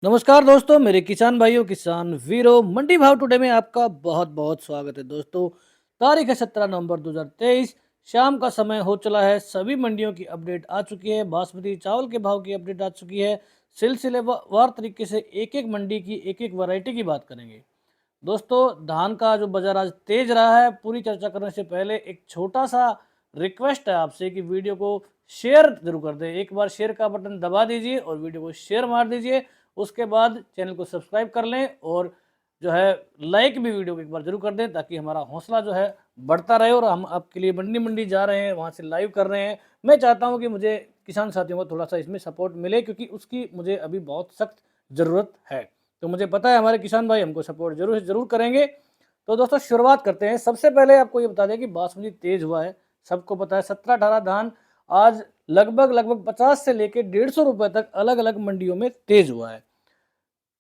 नमस्कार दोस्तों, मेरे किसान भाइयों, किसान वीरों, मंडी भाव टुडे में आपका बहुत बहुत स्वागत है। दोस्तों, तारीख है 17 नवंबर 2023। शाम का समय हो चला है। सभी मंडियों की अपडेट आ चुकी है। बासमती चावल के भाव की अपडेट आ चुकी है। सिलसिलेवार तरीके से एक एक मंडी की एक एक वैरायटी की बात करेंगे। दोस्तों, धान का जो बाजार आज तेज रहा है, पूरी चर्चा करने से पहले एक छोटा सा रिक्वेस्ट है आपसे कि वीडियो को शेयर जरूर कर दें। एक बार शेयर का बटन दबा दीजिए और वीडियो को शेयर मार दीजिए। उसके बाद चैनल को सब्सक्राइब कर लें और जो है लाइक भी वीडियो को एक बार जरूर कर दें, ताकि हमारा हौसला जो है बढ़ता रहे। और हम आपके लिए मंडी मंडी जा रहे हैं, वहाँ से लाइव कर रहे हैं। मैं चाहता हूँ कि मुझे किसान साथियों को थोड़ा सा इसमें सपोर्ट मिले, क्योंकि उसकी मुझे अभी बहुत सख्त ज़रूरत है। तो मुझे पता है हमारे किसान भाई हमको सपोर्ट जरूर से जरूर करेंगे। तो दोस्तों, शुरुआत करते हैं। सबसे पहले आपको ये बता दें कि बासमती तेज हुआ है। सबको पता है 17-18 धान आज लगभग 50 से लेकर 150 रुपए तक अलग अलग मंडियों में तेज हुआ है।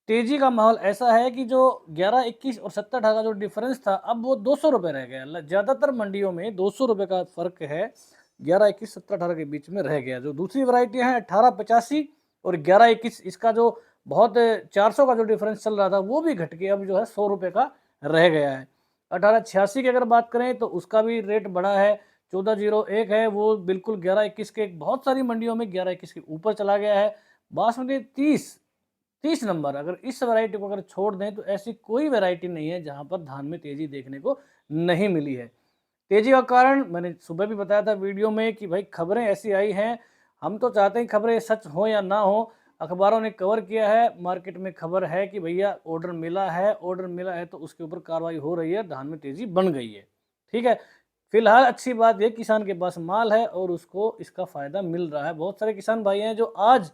तेजी का माहौल ऐसा है कि जो 11-21 और 17-18 का जो डिफरेंस था, अब वो 200 रुपये रह गया। ज़्यादातर मंडियों में 200 रुपये का फर्क है। 11-21, 17-18 के बीच में रह गया। जो दूसरी वैरायटियां हैं 18-85 और 11-21, इसका जो बहुत 400 का जो डिफरेंस चल रहा था, वो भी घट के अब जो है 100 रुपये का रह गया है। 1886 की अगर बात करें तो उसका भी रेट बढ़ा है। 1401 है, वो बिल्कुल 11-21 के बहुत सारी मंडियों में 11-21 के ऊपर चला गया है। बासमती 30 नंबर, अगर इस वैरायटी को अगर छोड़ दें तो ऐसी कोई वैरायटी नहीं है जहां पर धान में तेजी देखने को नहीं मिली है। तेजी का कारण मैंने सुबह भी बताया था वीडियो में कि भाई खबरें ऐसी आई हैं। हम तो चाहते हैं खबरें सच हो या ना हो, अखबारों ने कवर किया है, मार्केट में खबर है कि भैया ऑर्डर मिला है तो उसके ऊपर कार्रवाई हो रही है, धान में तेजी बन गई है। ठीक है। फिलहाल अच्छी बात यह किसान के पास माल है और उसको इसका फायदा मिल रहा है। बहुत सारे किसान भाई हैं जो आज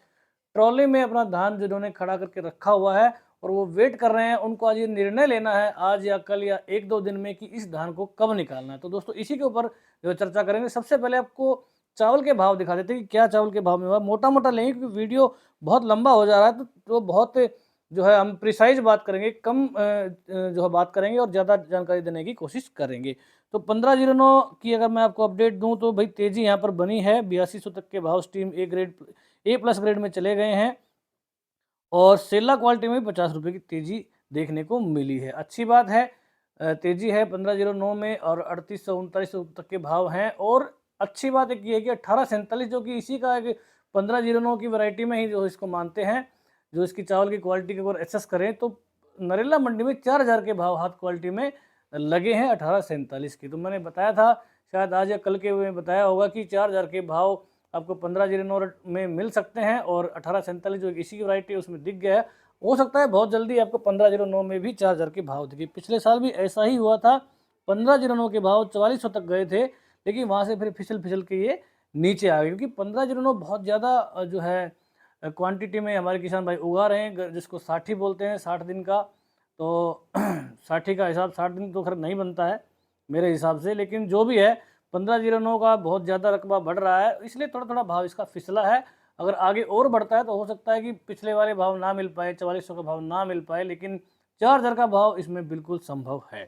ट्रॉली में अपना धान जिन्होंने खड़ा करके रखा हुआ है और वो वेट कर रहे हैं। उनको आज ये निर्णय लेना है, आज या कल या एक दो दिन में, कि इस धान को कब निकालना है। तो दोस्तों, इसी के ऊपर जो चर्चा करेंगे। सबसे पहले आपको चावल के भाव दिखा देते हैं कि क्या चावल के भाव में हुआ। मोटा मोटा लेंगे क्योंकि वीडियो बहुत लंबा हो जा रहा है, तो बहुत जो है हम प्रिसाइज बात करेंगे, कम जो है बात करेंगे और ज़्यादा जानकारी देने की कोशिश करेंगे। तो 1509 की अगर मैं आपको अपडेट दूं तो भाई तेजी यहाँ पर बनी है। 8200 तक के भाव स्टीम ए प्लस ग्रेड में चले गए हैं और सेला क्वालिटी में भी 50 रुपये की तेजी देखने को मिली है। अच्छी बात है। तेजी है 1509 में और 3800-3900 तक के भाव हैं। और अच्छी बात एक ये है कि 1847, जो कि इसी का एक 1509 की वैरायटी में ही जो इसको मानते हैं, जो इसकी चावल की क्वालिटी के अगर एसेस करें तो नरेला मंडी में 4000 के भाव हाथ क्वालिटी में लगे हैं 1847 की। तो मैंने बताया था, शायद आज या कल के में बताया होगा कि 4000 के भाव आपको 1509 में मिल सकते हैं और 1847 जो इसी की वैरायटी है उसमें दिख गया है। हो सकता है बहुत जल्दी आपको 1509 में भी 4000 के भाव दिखे। पिछले साल भी ऐसा ही हुआ था। 1509 के भाव 4400 तक गए थे, लेकिन वहाँ से फिर फिसल फिसल के ये नीचे आ गए, क्योंकि 1509 बहुत ज़्यादा जो है क्वांटिटी में हमारे किसान भाई उगा रहे हैं, जिसको साठी बोलते हैं, 60 दिन का। तो साठी का हिसाब 60 दिन तो खैर नहीं बनता है मेरे हिसाब से, लेकिन जो भी है 1509 का बहुत ज़्यादा रकबा बढ़ रहा है, इसलिए थोड़ा थोड़ा भाव इसका फिसला है। अगर आगे और बढ़ता है तो हो सकता है कि पिछले वाले भाव ना मिल पाए, 4400 का भाव ना मिल पाए, लेकिन 4000 का भाव इसमें बिल्कुल संभव है।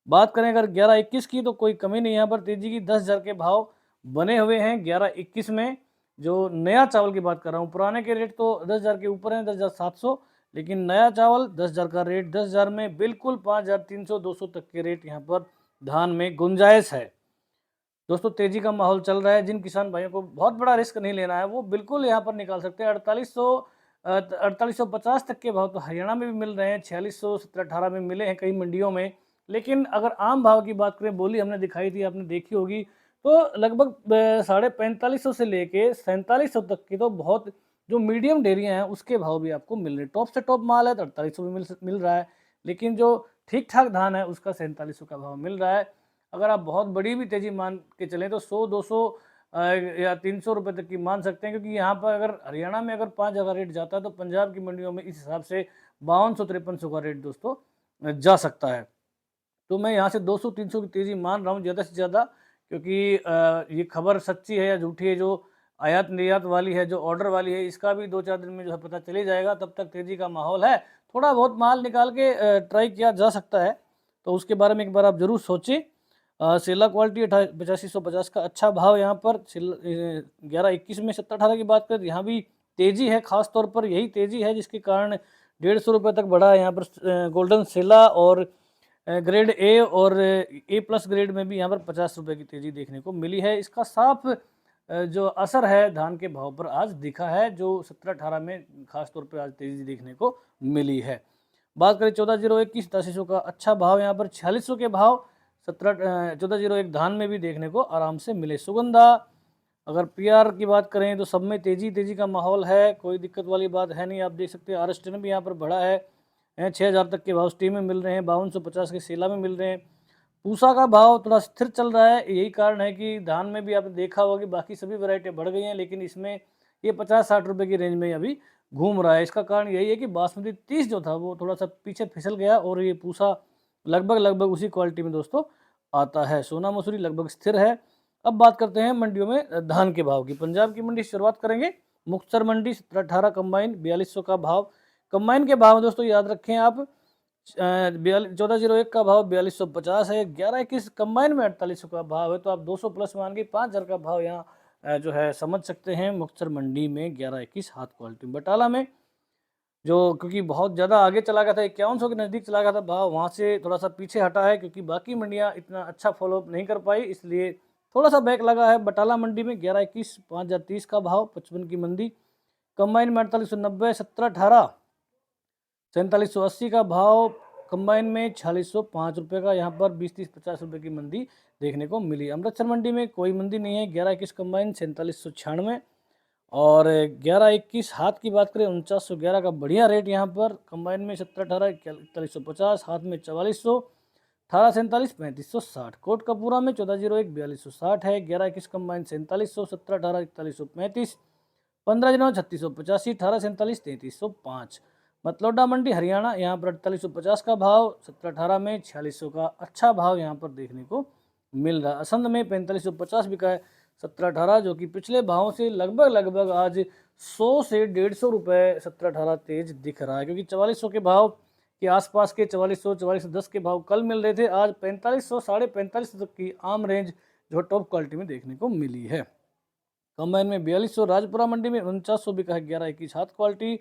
बात करें अगर 11-21 की, तो कोई कमी नहीं। यहाँ पर तेजी की 10,000 के भाव बने हुए हैं 11-21 में। जो नया चावल की बात कर रहा हूँ, पुराने के रेट तो 10,000 के ऊपर हैं, 10,700, लेकिन नया चावल 10,000 का रेट, 10,000 में बिल्कुल 5,300, 200 तक के रेट यहाँ पर धान में गुंजाइश है। दोस्तों, तेजी का माहौल चल रहा है। जिन किसान भाइयों को बहुत बड़ा रिस्क नहीं लेना है, वो बिल्कुल यहाँ पर निकाल सकते हैं। 4850 तक के भाव तो हरियाणा में भी मिल रहे हैं। 4600, 17-18 में मिले हैं कई मंडियों में। लेकिन अगर आम भाव की बात करें, बोली हमने दिखाई थी, आपने देखी होगी, तो लगभग 4550 से लेके 4700 तक की तो बहुत जो मीडियम डेयरियाँ हैं उसके भाव भी आपको मिल रहे हैं। टॉप से टॉप माल है तो 4800 भी मिल रहा है, लेकिन जो ठीक ठाक धान है उसका 4700 का भाव मिल रहा है। अगर आप बहुत बड़ी भी तेजी मान के चलें तो 100-200 या 300 रुपये तक की मान सकते हैं, क्योंकि यहाँ पर अगर हरियाणा में अगर 5,000 का रेट जाता है तो पंजाब की मंडियों में इस हिसाब से 5200-5300 का रेट दोस्तों जा सकता है। तो मैं यहाँ से 200-300 की तेज़ी मान रहा हूँ ज़्यादा से ज़्यादा, क्योंकि ये खबर सच्ची है या झूठी है, जो आयात निर्यात वाली है, जो ऑर्डर वाली है, इसका भी 2-4 दिन में जो है पता चले जाएगा। तब तक तेज़ी का माहौल है। थोड़ा बहुत माल निकाल के ट्राई किया जा सकता है, तो उसके बारे में एक बार आप ज़रूर सोचें। सेला क्वालिटी 8550 का अच्छा भाव यहाँ पर 11-21 में 17-18 की बात करें, यहाँ भी तेज़ी है, ख़ास तौर पर यही तेज़ी है जिसके कारण 150 रुपये तक बढ़ा है यहाँ पर गोल्डन सेला, और ग्रेड ए और ए प्लस ग्रेड में भी यहाँ पर 50 रुपये की तेज़ी देखने को मिली है। इसका साफ जो असर है धान के भाव पर आज दिखा है, जो 17-18 में खास तौर पर आज तेज़ी देखने को मिली है। बात करें 1401 की 8700 का अच्छा भाव यहाँ पर 4600 के भाव 1401 धान में भी देखने को आराम से मिले। सुगंधा, अगर पीआर की बात करें तो सब में तेज़ी का माहौल है, कोई दिक्कत वाली बात है नहीं। आप देख सकते हैं आरएसटी भी यहाँ पर बढ़ा है, 6000 तक के भाव स्टीम में मिल रहे हैं, 5250 के सेला में मिल रहे हैं। पूसा का भाव थोड़ा स्थिर चल रहा है, यही कारण है कि धान में भी आपने देखा होगा कि बाकी सभी वैरायटी बढ़ गई हैं, लेकिन इसमें ये 50-60 रुपये की रेंज में अभी घूम रहा है। इसका कारण यही है कि बासमती 30 जो था वो थोड़ा सा पीछे फिसल गया, और ये पूसा लगभग उसी क्वालिटी में दोस्तों आता है। सोना मसूरी लगभग स्थिर है। अब बात करते हैं मंडियों में धान के भाव की। पंजाब की मंडी शुरुआत करेंगे। मुक्तसर मंडी 17-18 कंबाइन 4200 का भाव। कंबाइन के भाव दोस्तों याद रखें आप, 1401 का भाव 4250 है। 1121 कंबाइन में 4800 का भाव है, तो आप 200 प्लस मान के 5000 का भाव यहाँ जो है समझ सकते हैं। मुक्तसर मंडी में 1121 हाथ क्वालिटी। बटाला में जो क्योंकि बहुत ज़्यादा आगे चला गया था, 5100 के नज़दीक चला गया था भाव, वहाँ से थोड़ा सा पीछे हटा है क्योंकि बाकी मंडियाँ इतना अच्छा फॉलोअप नहीं कर पाई, इसलिए थोड़ा सा बैक लगा है। बटाला मंडी में 1121 5030 का भाव। 55 की मंडी कंबाइन में 4890, 17-18 4780 का भाव। कंबाइन में 4605 रुपये का यहाँ पर 20-30-50 रुपये की मंदी देखने को मिली। अमृतसर मंडी में कोई मंदी नहीं है। 1121 कंबाइन 4796, और 1121 हाथ की बात करें 4911 का बढ़िया रेट यहाँ पर। कंबाइन में 17-18 4150, हाथ में 4400, 1847 3560। कोटकपूरा में 1401 4260 है। 1121 कंबाइन 4700, 17-18 4135, 15 3685, 1847 3305। मतलौडा मंडी हरियाणा, यहाँ पर 4850 का भाव। 17-18 में 4600 का अच्छा भाव यहाँ पर देखने को मिल रहा है। असंध में 4550 बिका है 17-18, जो कि पिछले भावों से लगभग आज 100 से 150 रुपये 17-18 तेज दिख रहा है, क्योंकि 4400 के भाव के आसपास के 4410 के भाव कल मिल रहे थे, आज 4500 4550 तक की आम रेंज जो टॉप क्वालिटी में देखने को मिली है। कंबाइन में 4200, राजपुरा मंडी में 4900 बिका है 1121 हाथ क्वालिटी।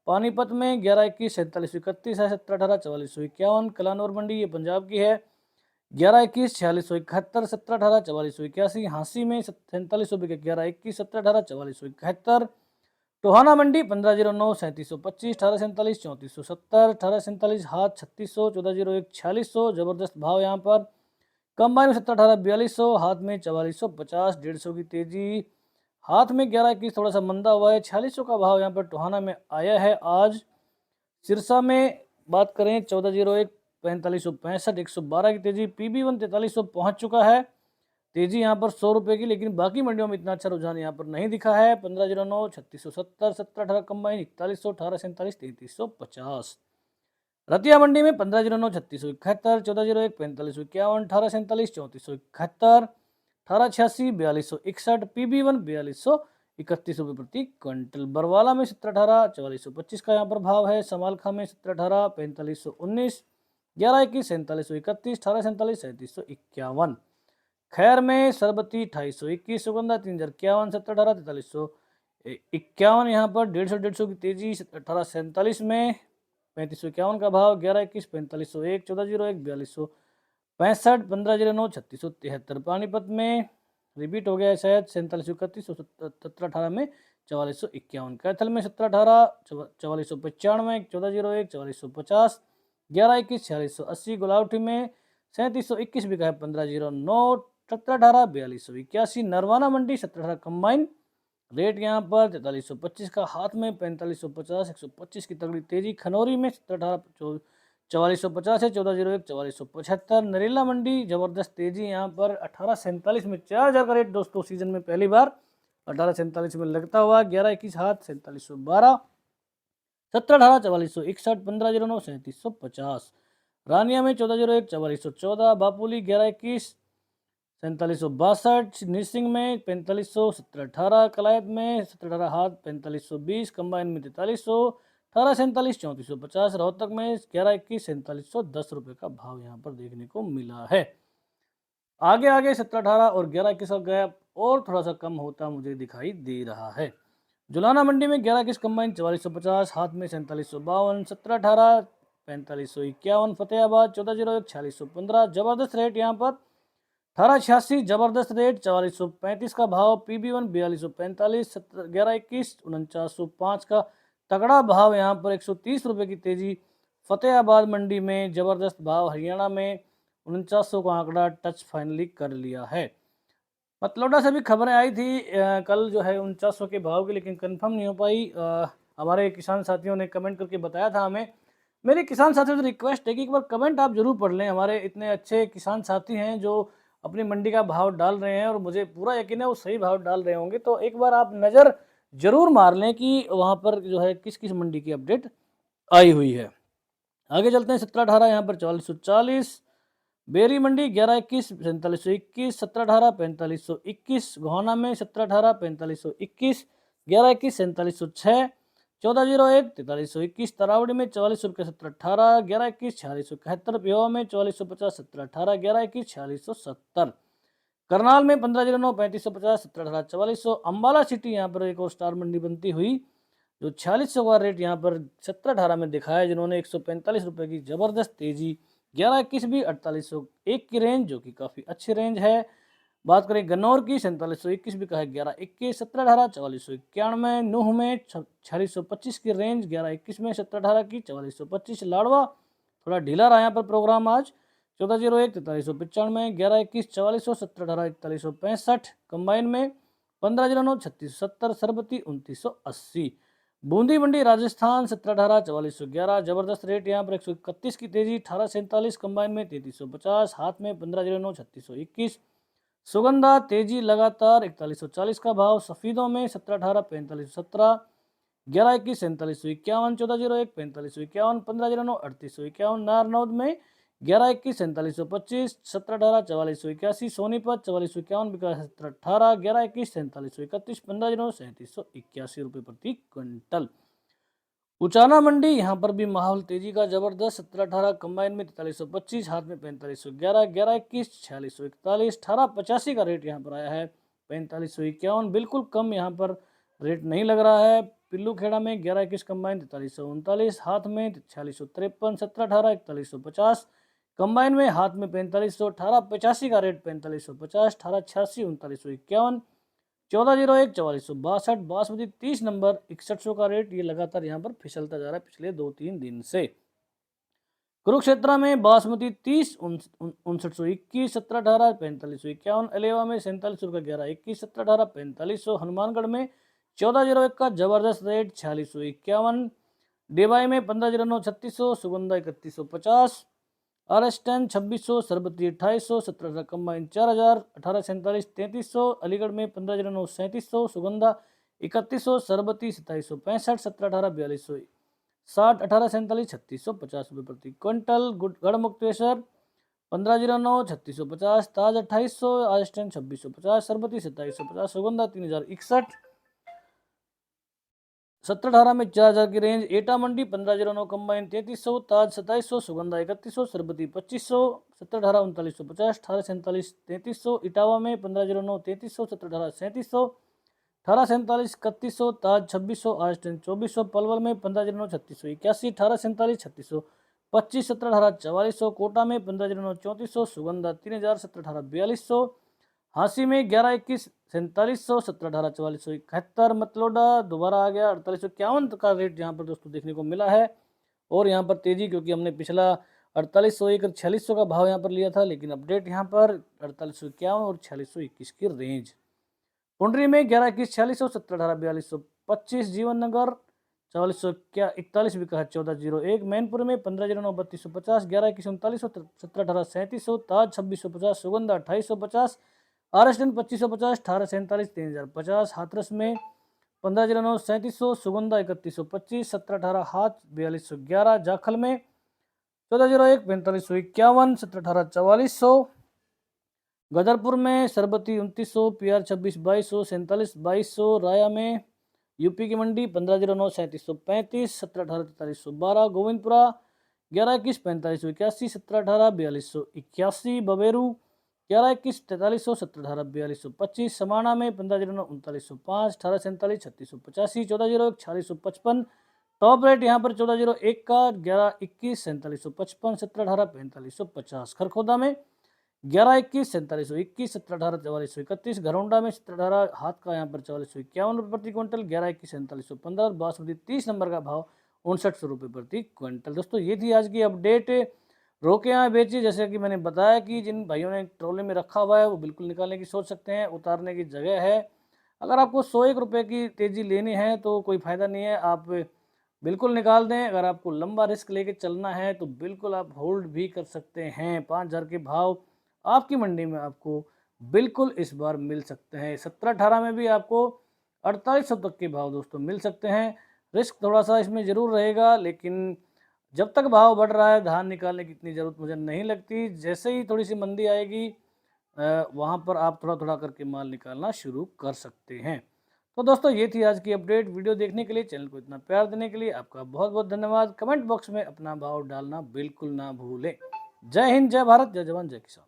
पानीपत में 1121 4731 है। 17-18 4451। कलानौर मंडी ये पंजाब की है, 1121 4671, 17-18 4481। हाँसी में 4700 बिके 1121, 17-18 4471। टोहाना मंडी 1509 3725, 1847 3470, 1847 हाथ 3600, 1401 4600 जबरदस्त भाव यहाँ पर। कंबाइन में 17-18 4200, हाथ में 4450, 150 की तेजी। हाथ में 1121 थोड़ा सा मंदा हुआ है। 4600 का भाव यहाँ पर टोहाना में आया है आज। सिरसा में बात करें 1401 4565, 112 की तेजी। PB1 4300 पहुँच चुका है, तेजी यहाँ पर 100 रुपये की, लेकिन बाकी मंडियों में इतना अच्छा रुझान यहाँ पर नहीं दिखा है। 1509 3670, 17-18 कंबाइन 4100, 1847 3350। रतिया मंडी में 1509 3671, 1401 4551, 1847 3471, 1886 4261, PB1 4231 रुपये प्रति क्विंटल। बरवाला में 17-18 4425 का यहाँ पर भाव है। समालखा में 17-18 4519, 1121 4731, 1847 3751। खैर में सरबती 2821, सुगंधा 3051, 17-18 4351 यहाँ पर 150 की तेजी। 1847 में 3551 का भाव। 1121 4501, 1401 4265, 1509 3673। पानीपत में रिपीट हो गया है शायद, 4731, 17-18 में 4451। कैथल में 17-18 4495, 1401 4450, 1121 4680। गुलावटी में 3721 बिका है 1509, 17-18 4281। नरवाना मंडी 17-18 कंबाइन रेट यहाँ पर 4325 का, हाथ में 4550, 125 की तगड़ी तेजी। खनौरी में 17-18 4450 है। 1401 4475। नरेला मंडी जबरदस्त तेजी यहाँ पर 1847 में 4000 का रेट दोस्तों सीजन में पहली बार 1847 में लगता हुआ। 1121 हाथ 4712, 17-18 4461, 1509 3750। रानिया में 1401 4414। बापुली 1121 4762। निरसिंह में 4500, 17-18। कलायत में 17-18 हाथ 4520, कंबाइन में 4300, 1847 3450। रोहतक में 1121 4710 रुपये का भाव यहाँ पर देखने को मिला है। आगे 17-18 और 1121 का गैप और थोड़ा सा कम होता मुझे दिखाई दे रहा है। जुलाना मंडी में 11 कंबाइन 4450, हाथ में 4752, 1718 4551, फतेहाबाद 1401 4615। जबरदस्त रेट यहाँ पर 1886, जबरदस्त रेट 4435 का भाव। PB1 4245, 1121 4905 का तगड़ा भाव यहाँ पर 130 रुपये की तेजी। फतेहाबाद मंडी में जबरदस्त भाव। हरियाणा में 4900 का आंकड़ा टच फाइनली कर लिया है। मतलौडा से भी खबरें आई थी कल जो है 4900 के भाव की, लेकिन कंफर्म नहीं हो पाई। हमारे किसान साथियों ने कमेंट करके बताया था हमें। मेरे किसान साथियों से रिक्वेस्ट है कि एक बार कमेंट आप जरूर पढ़ लें। हमारे इतने अच्छे किसान साथी हैं जो अपनी मंडी का भाव डाल रहे हैं और मुझे पूरा यकीन है वो सही भाव डाल रहे होंगे, तो एक बार आप नज़र जरूर मार लें कि वहाँ पर जो है किस किस मंडी की अपडेट आई हुई है। आगे चलते हैं। 1718 यहाँ पर 4440। बेरी मंडी 1121 4721, 1718 4521। गोहाना में 1718 4521, 1121 4706, 1401 4321। तरावड़ी में 4400 1718, 1121 4671। पेवा में 4450 1718, 1121 4670। करनाल में 1509 3550, 1718 4400। अम्बाला सिटी यहाँ पर एक और स्टार मंडी बनती हुई जो 4600 का रेट यहाँ पर 1718 में दिखाया, जिन्होंने 145 रुपये की जबरदस्त तेजी। 1121 भी 4801 की रेंज, जो कि काफ़ी अच्छी रेंज है। बात करें गन्नौर की 4721 भी कहा है 1121, 1718 4491। नूह में 4625 की रेंज 1121 में 1718 की 4425। लाड़वा थोड़ा ढीला रहा यहाँ पर प्रोग्राम आज 1401 4395, 1121 4400, 1718 4165। कंबाइन में 1509 3670, सरबती 2980। बूंदी मंडी राजस्थान 1718 4411, जबरदस्त रेट यहाँ पर 131 की तेजी। 1847 कंबाइन में 3350, हाथ में 1509 3621। सुगंधा तेजी लगातार 4140 का भाव। सफीदों में 1718 4517, 1121 4751, 1401 4551, 1509 3851। नारनौद में 1121 4725, 1718 4481। सोनीपत 4451 विकास 1718, 1121 4731, 1509 3781 रुपये प्रति क्विंटल। उचाना मंडी यहाँ पर भी माहौल तेजी का जबरदस्त। 1718 कंबाइन में 4325, हाथ में 4511, 1121 4641, 1885 का रेट यहाँ पर आया है। 4551 बिल्कुल कम यहाँ पर रेट नहीं लग रहा है। पिल्लू खेड़ा में 1121 कंबाइन 4339, हाथ में 4653, 1718 4150। कंबाइन में हाथ में 4500, 1885 का रेट 4550, 1886 3951, 1401 4462। बासमती 30 नंबर 6100 का रेट, ये लगातार यहाँ पर फिसलता जा रहा है पिछले 2-3 दिन से। कुरुक्षेत्र में बासमती 30 5921, 1718 4551। अलेवा में 4700 का 1121, 1718 4500। हनुमानगढ़ में 1401 का जबरदस्त रेट 4651। डेबाई में 1509 3600, सुगंधा 3150, RS10 2600, सरबती 2800, 17 कंबाइन 4000, 1847 3300। अलीगढ़ में 1509 3700, सुगंधा 3100, सरबती 2765, 1718 4260, 1847 3650 रुपये प्रति क्विंटल। गढ़मुक्तेश्वर 1509 3650, ताज 2800, RS10 2650, सरबती 2750, सुगंधा 3061, 1718 में 4000 की रेंज। एटा मंडी 1509 कंबाइन 3300, ताज 2700, सुगंधा 3100, सरबती 2500, 1718 3950, 1847 3300। इटावा में 1509 3300, 1718 3700, 1847 3100, ताज 2600, RS10 2400। पलवल में 1509 3681, 1847 3600, 25 1718 4400। कोटा में 1509 3400, सुगंधा 3000, 1718 4200। हांसी में 1121 4700, 1718 4471। मतलोडा दोबारा आ गया 4851 का रेट यहाँ पर दोस्तों देखने को मिला है। और यहाँ पर तेजी, क्योंकि हमने पिछला 4801 और 4600 का भाव यहाँ पर लिया था, लेकिन अपडेट यहाँ पर 4851 और 4621 की रेंज। पुंडरी में 1121 4600, 1718 4225। जीवन नगर 4441 बिका है 1401। मैनपुर में 1509 3250, 1121 3900, 1718 3700, ताज 2650, सुगंधा 2850, RS10 2550, 1847 3050। हाथरस में 1509 3700, सुगंधा 3125, 1718 हाथ 4211। जाखल में 1401 4551, 1718 4400। गदरपुर में सरबती 2900, PR 26 2200, 47 2200। राया में यूपी की मंडी 1509 3735, 1718 4312। गोविंदपुरा 1121 4581, 1718 4281। बबेरू 11-21 4300, 17-18 4225, समाना में 15-09 3905, 18-47 3685, 14-01 4655, टॉप रेट यहाँ पर 14-01 का 11-21 4755, 17-18 4550, खरखोदा में 11-21 4721, 17-18 4431, घरौंडा में 17-18 हाथ का यहाँ पर 4451 रुपये प्रति क्विंटल, 11-21 4715 और बासमती 30 नंबर का भाव 5900 रुपये प्रति क्विंटल। दोस्तों ये थी आज की अपडेट। रोके यहाँ बेचिए, जैसे कि मैंने बताया कि जिन भाइयों ने ट्रॉले में रखा हुआ है वो बिल्कुल निकालने की सोच सकते हैं, उतारने की जगह है। अगर आपको 101 रुपये की तेज़ी लेनी है तो कोई फ़ायदा नहीं है, आप बिल्कुल निकाल दें। अगर आपको लंबा रिस्क लेके चलना है तो बिल्कुल आप होल्ड भी कर सकते हैं। 5000 के भाव आपकी मंडी में आपको बिल्कुल इस बार मिल सकते हैं। 17-18 में भी आपको 4800 तक के भाव दोस्तों मिल सकते हैं। रिस्क थोड़ा सा इसमें ज़रूर रहेगा, लेकिन जब तक भाव बढ़ रहा है धान निकालने की इतनी ज़रूरत मुझे नहीं लगती। जैसे ही थोड़ी सी मंदी आएगी वहाँ पर आप थोड़ा थोड़ा करके माल निकालना शुरू कर सकते हैं। तो दोस्तों ये थी आज की अपडेट। वीडियो देखने के लिए, चैनल को इतना प्यार देने के लिए आपका बहुत बहुत धन्यवाद। कमेंट बॉक्स में अपना भाव डालना बिल्कुल ना भूलें। जय हिंद, जय भारत, जय जवान, जय किसान।